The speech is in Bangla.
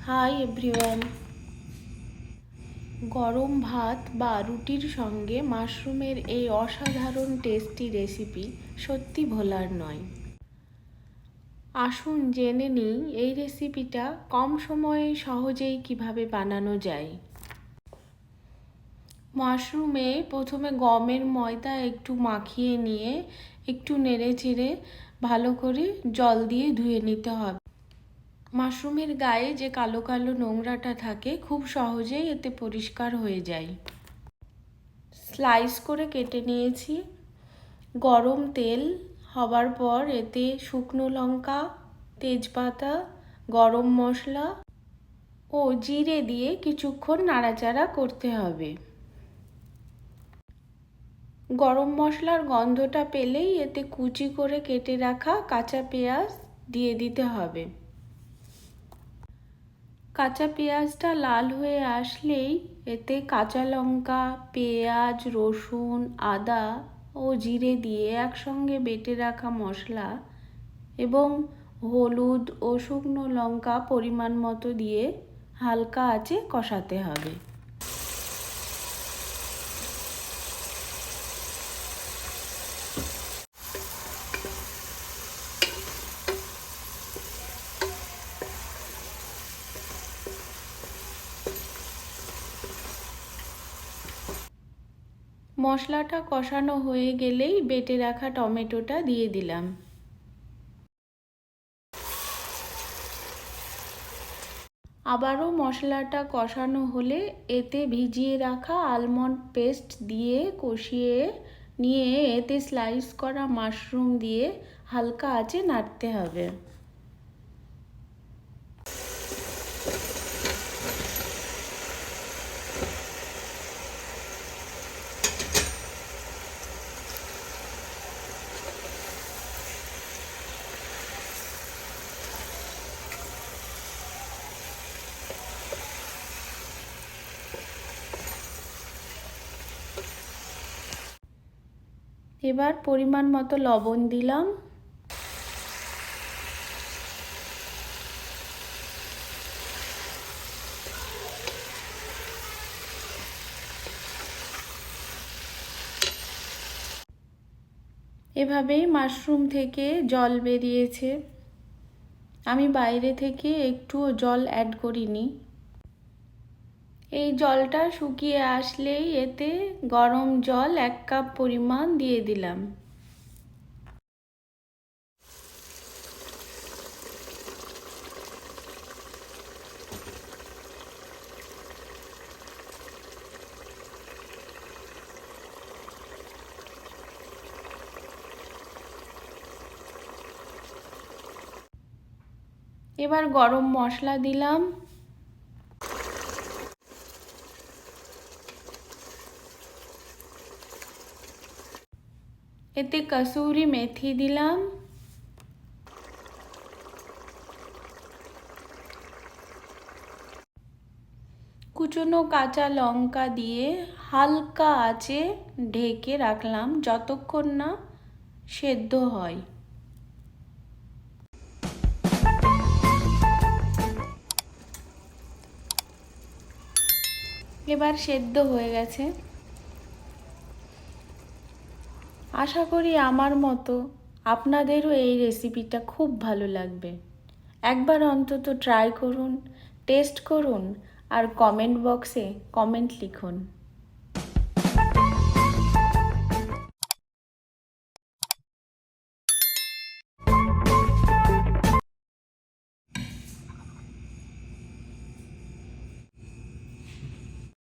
Hi everyone. গরম ভাত বা রুটির সঙ্গে মাশরুমের এই অসাধারণ টেস্টি রেসিপি সত্যি ভোলার নয়। আসুন জেনে নিই এই রেসিপিটা কম সময়ে সহজেই কিভাবে বানানো যায়। মাশরুমে প্রথমে গমের ময়দা একটু মাখিয়ে নিয়ে একটু নেড়ে চেড়ে ভালো করে জল দিয়ে ধুয়ে নিতে হবে। মাশরুমের গায়ে যে কালো কালো নোংরাটা থাকে খুব সহজেই এতে পরিষ্কার হয়ে যায়। স্লাইস করে কেটে নিয়েছি। গরম তেল হবার পর এতে শুকনো লঙ্কা, তেজপাতা, গরম মশলা ও জিরে দিয়ে কিছুক্ষণ নাড়াচাড়া করতে হবে। গরম মশলার গন্ধটা পেলেই এতে কুচি করে কেটে রাখা কাঁচা পেঁয়াজ দিয়ে দিতে হবে। কাঁচা পেঁয়াজটা লাল হয়ে আসলেই এতে কাঁচা লঙ্কা, পেঁয়াজ, রসুন, আদা ও জিরে দিয়ে একসঙ্গে বেটে রাখা মশলা এবং হলুদ ও শুকনো লঙ্কা পরিমাণ মতো দিয়ে হালকা আঁচে কষাতে হবে। মশলাটা কষানো হয়ে গেলেই বেটে রাখা টমেটোটা দিয়ে দিলাম। আবারও মশলাটা কষানো হলে এতে ভিজিয়ে রাখা আলমন্ড পেস্ট দিয়ে কষিয়ে নিয়ে এতে স্লাইস করা মাশরুম দিয়ে হালকা আঁচে নাড়তে হবে। এবার পরিমাণ মতো লবণ দিলাম। এভাবেই মাশরুম থেকে জল বেরিয়েছে। আমি বাইরে থেকে একটুও জল অ্যাড করিনি। এই জলটা শুকিয়ে আসলেই এতে গরম জল 1 কাপ পরিমাণ দিয়ে দিলাম। এবার গরম মশলা দিলাম। এতে কসুরি মেথি দিলাম। কুচনো কাঁচা লঙ্কা দিয়ে হালকা আঁচে ঢেকে রাখলাম যতক্ষণ না সেদ্ধ হয়। এবার সেদ্ধ হয়ে গেছে। আশা করি আমার মতো আপনাদেরও এই রেসিপিটা খুব ভালো লাগবে। একবার অন্তত ট্রাই করুন, টেস্ট করুন আর কমেন্ট বক্সে কমেন্ট লিখুন।